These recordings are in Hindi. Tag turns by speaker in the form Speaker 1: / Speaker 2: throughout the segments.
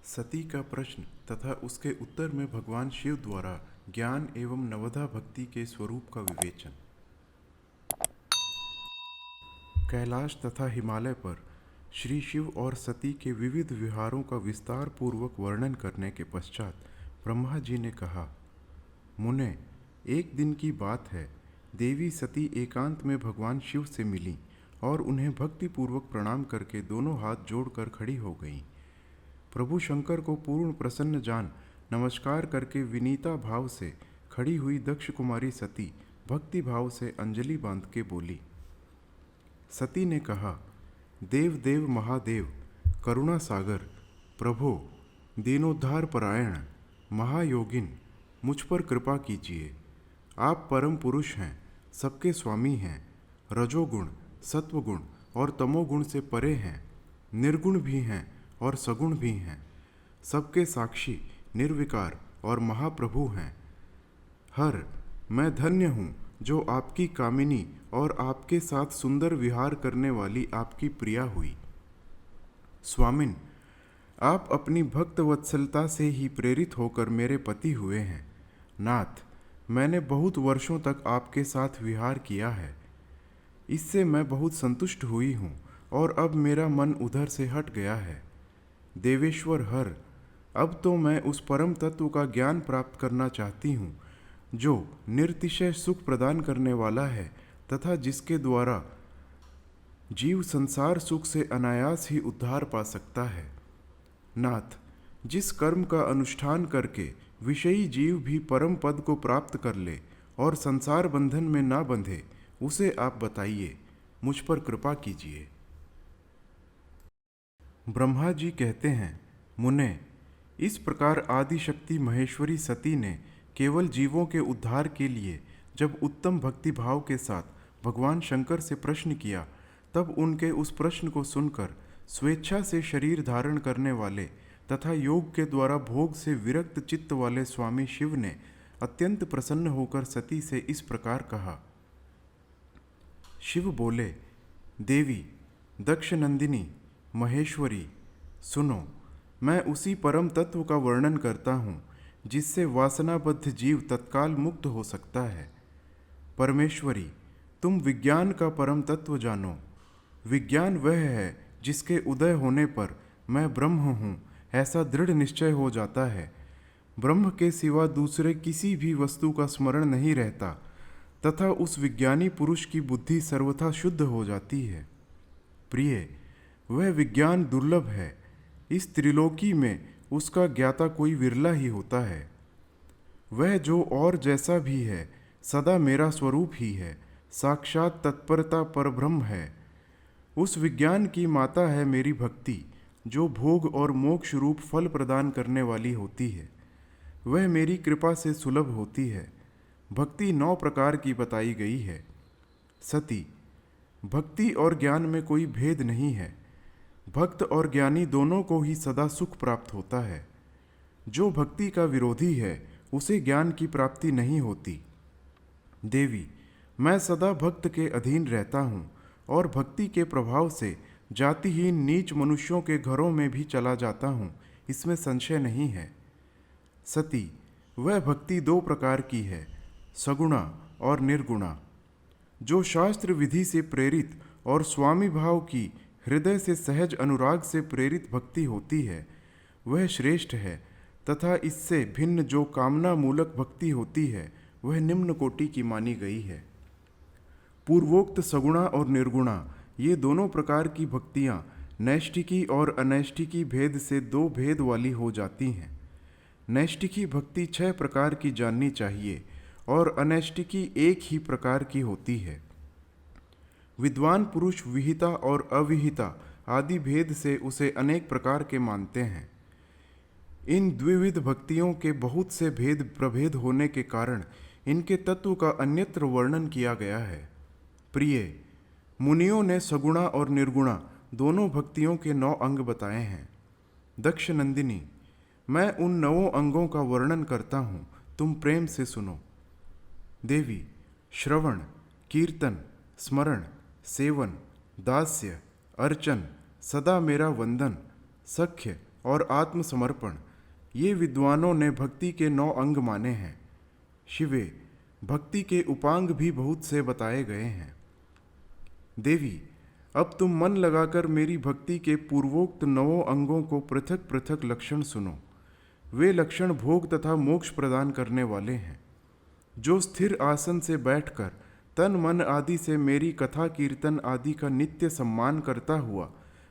Speaker 1: सती का प्रश्न तथा उसके उत्तर में भगवान शिव द्वारा ज्ञान एवं नवधा भक्ति के स्वरूप का विवेचन। कैलाश तथा हिमालय पर श्री शिव और सती के विविध विहारों का विस्तार पूर्वक वर्णन करने के पश्चात ब्रह्मा जी ने कहा, मुने, एक दिन की बात है, देवी सती एकांत में भगवान शिव से मिली और उन्हें भक्तिपूर्वक प्रणाम करके दोनों हाथ जोड़कर खड़ी हो गईं। प्रभु शंकर को पूर्ण प्रसन्न जान नमस्कार करके विनीता भाव से खड़ी हुई दक्ष कुमारी सती भक्ति भाव से अंजलि बांध के बोली। सती ने कहा, देव देव महादेव, करुणा सागर, प्रभो, दीनोद्धार परायण, महायोगिन, मुझ पर कृपा कीजिए। आप परम पुरुष हैं, सबके स्वामी हैं, रजोगुण, सत्वगुण और तमोगुण से परे हैं, निर्गुण भी हैं और सगुण भी हैं, सबके साक्षी, निर्विकार और महाप्रभु हैं। हर, मैं धन्य हूँ जो आपकी कामिनी और आपके साथ सुंदर विहार करने वाली आपकी प्रिया हुई। स्वामिन, आप अपनी भक्त वत्सलता से ही प्रेरित होकर मेरे पति हुए हैं। नाथ, मैंने बहुत वर्षों तक आपके साथ विहार किया है, इससे मैं बहुत संतुष्ट हुई हूँ और अब मेरा मन उधर से हट गया है। देवेश्वर हर, अब तो मैं उस परम तत्व का ज्ञान प्राप्त करना चाहती हूँ जो निरतिशय सुख प्रदान करने वाला है तथा जिसके द्वारा जीव संसार सुख से अनायास ही उद्धार पा सकता है। नाथ, जिस कर्म का अनुष्ठान करके विषयी जीव भी परम पद को प्राप्त कर ले और संसार बंधन में ना बंधे, उसे आप बताइए, मुझ पर कृपा कीजिए। ब्रह्मा जी कहते हैं, मुने, इस प्रकार आदिशक्ति महेश्वरी सती ने केवल जीवों के उद्धार के लिए जब उत्तम भक्ति भाव के साथ भगवान शंकर से प्रश्न किया, तब उनके उस प्रश्न को सुनकर स्वेच्छा से शरीर धारण करने वाले तथा योग के द्वारा भोग से विरक्त चित्त वाले स्वामी शिव ने अत्यंत प्रसन्न होकर सती से इस प्रकार कहा। शिव बोले, देवी, दक्ष नंदिनी, महेश्वरी, सुनो, मैं उसी परम तत्व का वर्णन करता हूँ जिससे वासनाबद्ध जीव तत्काल मुक्त हो सकता है। परमेश्वरी, तुम विज्ञान का परम तत्व जानो। विज्ञान वह है जिसके उदय होने पर मैं ब्रह्म हूँ ऐसा दृढ़ निश्चय हो जाता है। ब्रह्म के सिवा दूसरे किसी भी वस्तु का स्मरण नहीं रहता तथा उस विज्ञानी पुरुष की बुद्धि सर्वथा शुद्ध हो जाती है। प्रिय, वह विज्ञान दुर्लभ है, इस त्रिलोकी में उसका ज्ञाता कोई विरला ही होता है। वह जो और जैसा भी है सदा मेरा स्वरूप ही है, साक्षात तत्परता परब्रह्म है। उस विज्ञान की माता है मेरी भक्ति, जो भोग और मोक्ष रूप फल प्रदान करने वाली होती है। वह मेरी कृपा से सुलभ होती है। भक्ति 9 प्रकार की बताई गई है। सती, भक्ति और ज्ञान में कोई भेद नहीं है। भक्त और ज्ञानी दोनों को ही सदा सुख प्राप्त होता है। जो भक्ति का विरोधी है उसे ज्ञान की प्राप्ति नहीं होती। देवी, मैं सदा भक्त के अधीन रहता हूँ और भक्ति के प्रभाव से जातिहीन नीच मनुष्यों के घरों में भी चला जाता हूँ, इसमें संशय नहीं है। सती, वह भक्ति 2 प्रकार की है, सगुणा और निर्गुणा। जो शास्त्र विधि से प्रेरित और स्वामी भाव की हृदय से सहज अनुराग से प्रेरित भक्ति होती है, वह श्रेष्ठ है तथा इससे भिन्न जो कामना मूलक भक्ति होती है वह निम्न कोटि की मानी गई है। पूर्वोक्त सगुणा और निर्गुणा ये दोनों प्रकार की भक्तियाँ नैष्ठिकी और अनैष्ठिकी भेद से 2 भेद वाली हो जाती हैं। नैष्ठिकी भक्ति 6 प्रकार की जाननी चाहिए और अनैष्ठिकी एक ही प्रकार की होती है। विद्वान पुरुष विहिता और अविहिता आदि भेद से उसे अनेक प्रकार के मानते हैं। इन द्विविध भक्तियों के बहुत से भेद प्रभेद होने के कारण इनके तत्व का अन्यत्र वर्णन किया गया है। प्रिय, मुनियों ने सगुणा और निर्गुणा दोनों भक्तियों के 9 अंग बताए हैं। दक्ष नंदिनी, मैं उन 9 अंगों का वर्णन करता हूँ, तुम प्रेम से सुनो। देवी, श्रवण, कीर्तन, स्मरण, सेवन, दास्य, अर्चन, सदा मेरा वंदन, सख्य और आत्मसमर्पण, ये विद्वानों ने भक्ति के 9 अंग माने हैं। शिवे, भक्ति के उपांग भी बहुत से बताए गए हैं। देवी, अब तुम मन लगाकर मेरी भक्ति के पूर्वोक्त 9 अंगों को पृथक पृथक लक्षण सुनो। वे लक्षण भोग तथा मोक्ष प्रदान करने वाले हैं। जो स्थिर आसन से बैठकर तन मन आदि से मेरी कथा कीर्तन आदि का नित्य सम्मान करता हुआ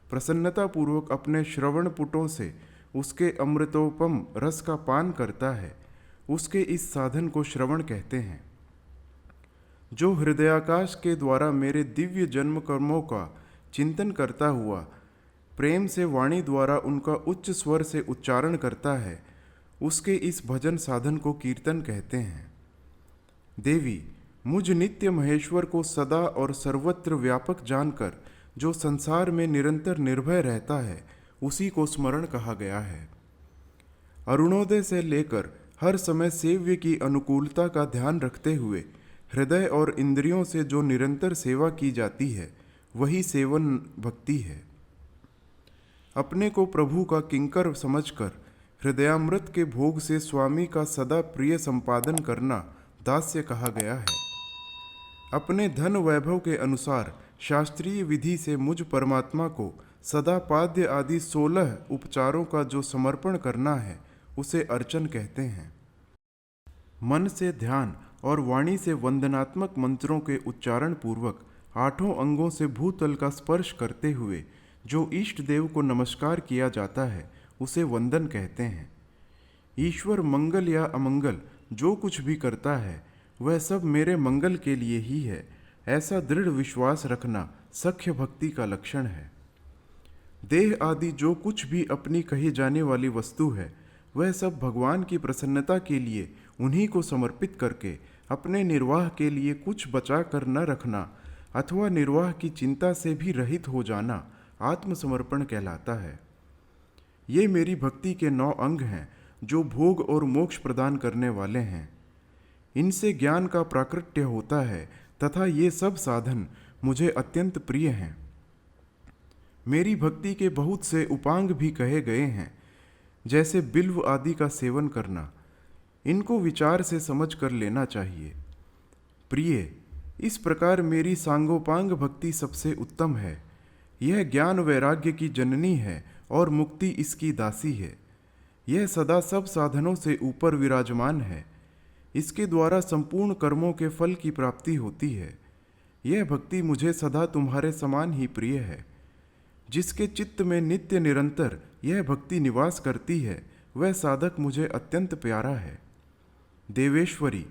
Speaker 1: प्रसन्नतापूर्वक अपने श्रवण पुटों से उसके अमृतोपम रस का पान करता है, उसके इस साधन को श्रवण कहते हैं। जो हृदयाकाश के द्वारा मेरे दिव्य जन्म कर्मों का चिंतन करता हुआ प्रेम से वाणी द्वारा उनका उच्च स्वर से उच्चारण करता है, उसके इस भजन साधन को कीर्तन कहते हैं। देवी, मुझ नित्य महेश्वर को सदा और सर्वत्र व्यापक जानकर जो संसार में निरंतर निर्भय रहता है, उसी को स्मरण कहा गया है। अरुणोदय से लेकर हर समय सेव्य की अनुकूलता का ध्यान रखते हुए हृदय और इंद्रियों से जो निरंतर सेवा की जाती है, वही सेवन भक्ति है। अपने को प्रभु का किंकर समझकर हृदयामृत के भोग से स्वामी का सदा प्रिय संपादन करना दास्य कहा गया है। अपने धन वैभव के अनुसार शास्त्रीय विधि से मुझ परमात्मा को सदा पाद्य आदि 16 उपचारों का जो समर्पण करना है, उसे अर्चन कहते हैं। मन से ध्यान और वाणी से वंदनात्मक मंत्रों के उच्चारण पूर्वक 8 अंगों से भूतल का स्पर्श करते हुए जो इष्ट देव को नमस्कार किया जाता है, उसे वंदन कहते हैं। ईश्वर मंगल या अमंगल जो कुछ भी करता है, वह सब मेरे मंगल के लिए ही है, ऐसा दृढ़ विश्वास रखना सख्य भक्ति का लक्षण है। देह आदि जो कुछ भी अपनी कही जाने वाली वस्तु है, वह सब भगवान की प्रसन्नता के लिए उन्हीं को समर्पित करके अपने निर्वाह के लिए कुछ बचा कर न रखना अथवा निर्वाह की चिंता से भी रहित हो जाना आत्मसमर्पण कहलाता है। ये मेरी भक्ति के 9 अंग हैं जो भोग और मोक्ष प्रदान करने वाले हैं। इनसे ज्ञान का प्राकट्य होता है तथा ये सब साधन मुझे अत्यंत प्रिय हैं। मेरी भक्ति के बहुत से उपांग भी कहे गए हैं, जैसे बिल्व आदि का सेवन करना। इनको विचार से समझ कर लेना चाहिए। प्रिय, इस प्रकार मेरी सांगोपांग भक्ति सबसे उत्तम है। यह ज्ञान वैराग्य की जननी है और मुक्ति इसकी दासी है। यह सदा सब साधनों से ऊपर विराजमान है। इसके द्वारा संपूर्ण कर्मों के फल की प्राप्ति होती है। यह भक्ति मुझे सदा तुम्हारे समान ही प्रिय है। जिसके चित्त में नित्य निरंतर यह भक्ति निवास करती है, वह साधक मुझे अत्यंत प्यारा है। देवेश्वरी,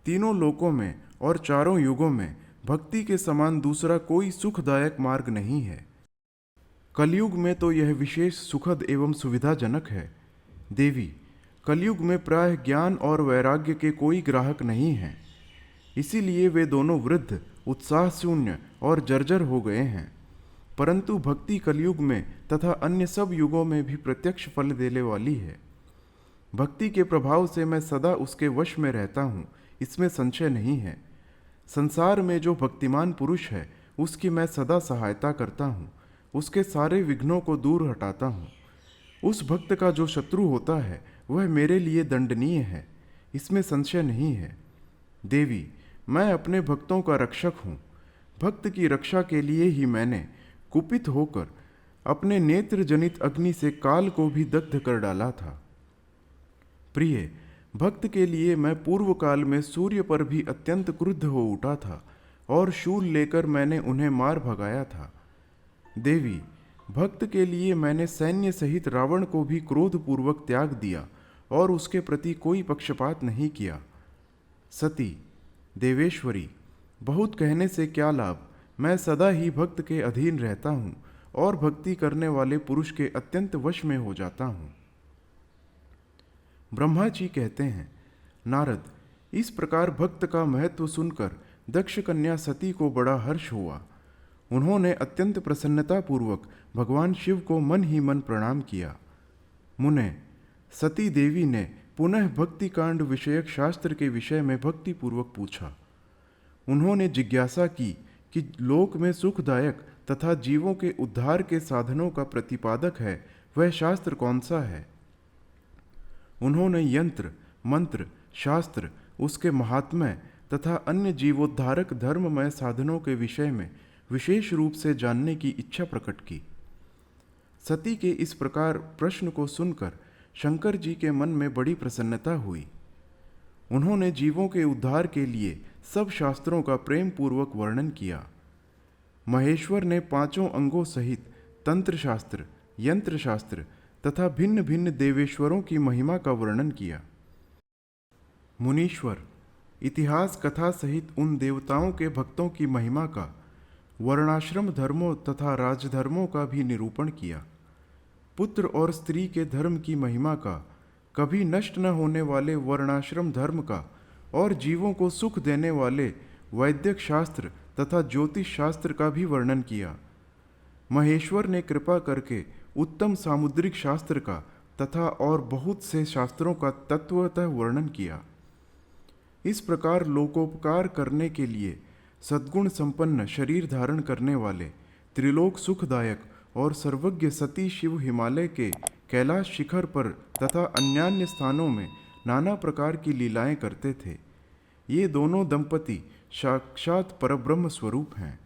Speaker 1: तीनों लोकों में और चारों युगों में भक्ति के समान दूसरा कोई सुखदायक मार्ग नहीं है। कलयुग में तो यह विशेष सुखद एवं सुविधाजनक है। देवी, कलयुग में प्रायः ज्ञान और वैराग्य के कोई ग्राहक नहीं हैं। इसीलिए वे दोनों वृद्ध, उत्साह शून्य और जर्जर हो गए हैं। परंतु भक्ति कलयुग में तथा अन्य सब युगों में भी प्रत्यक्ष फल देने वाली है। भक्ति के प्रभाव से मैं सदा उसके वश में रहता हूँ, इसमें संशय नहीं है। संसार में जो भक्तिमान पुरुष है, उसकी मैं सदा सहायता करता हूँ, उसके सारे विघ्नों को दूर हटाता हूँ। उस भक्त का जो शत्रु होता है, वह मेरे लिए दंडनीय है, इसमें संशय नहीं है। देवी, मैं अपने भक्तों का रक्षक हूँ। भक्त की रक्षा के लिए ही मैंने कुपित होकर अपने नेत्र जनित अग्नि से काल को भी दग्ध कर डाला था। प्रिय, भक्त के लिए मैं पूर्व काल में सूर्य पर भी अत्यंत क्रुद्ध हो उठा था और शूल लेकर मैंने उन्हें मार भगाया था। देवी, भक्त के लिए मैंने सैन्य सहित रावण को भी क्रोधपूर्वक त्याग दिया और उसके प्रति कोई पक्षपात नहीं किया। सती, देवेश्वरी, बहुत कहने से क्या लाभ, मैं सदा ही भक्त के अधीन रहता हूँ और भक्ति करने वाले पुरुष के अत्यंत वश में हो जाता हूँ। ब्रह्मा जी कहते हैं, नारद, इस प्रकार भक्त का महत्व सुनकर दक्ष कन्या सती को बड़ा हर्ष हुआ। उन्होंने अत्यंत प्रसन्नतापूर्वक भगवान शिव को मन ही मन प्रणाम किया। मुने, सती देवी ने पुनः भक्ति कांड विषयक शास्त्र के विषय में भक्तिपूर्वक पूछा। उन्होंने जिज्ञासा की कि लोक में सुखदायक तथा जीवों के उद्धार के साधनों का प्रतिपादक है, वह शास्त्र कौन सा है। उन्होंने यंत्र, मंत्र, शास्त्र, उसके महात्म्य तथा अन्य जीवोद्धारक धर्ममय साधनों के विषय में विशेष रूप से जानने की इच्छा प्रकट की। सती के इस प्रकार प्रश्न को सुनकर शंकर जी के मन में बड़ी प्रसन्नता हुई। उन्होंने जीवों के उद्धार के लिए सब शास्त्रों का प्रेम पूर्वक वर्णन किया। महेश्वर ने पांचों अंगों सहित तंत्र शास्त्र, यंत्र शास्त्र तथा भिन्न भिन्न देवेश्वरों की महिमा का वर्णन किया। मुनीश्वर इतिहास कथा सहित उन देवताओं के भक्तों की महिमा का, वर्णाश्रम धर्मों तथा राजधर्मों का भी निरूपण किया। पुत्र और स्त्री के धर्म की महिमा का, कभी नष्ट न होने वाले वर्णाश्रम धर्म का और जीवों को सुख देने वाले वैदिक शास्त्र तथा ज्योतिष शास्त्र का भी वर्णन किया। महेश्वर ने कृपा करके उत्तम सामुद्रिक शास्त्र का तथा और बहुत से शास्त्रों का तत्वतः वर्णन किया। इस प्रकार लोकोपकार करने के लिए सद्गुण संपन्न शरीर धारण करने वाले, त्रिलोक सुखदायक और सर्वज्ञ सती शिव हिमालय के कैलाश शिखर पर तथा अन्यान्य स्थानों में नाना प्रकार की लीलाएं करते थे। ये दोनों दंपति साक्षात परब्रह्म स्वरूप हैं।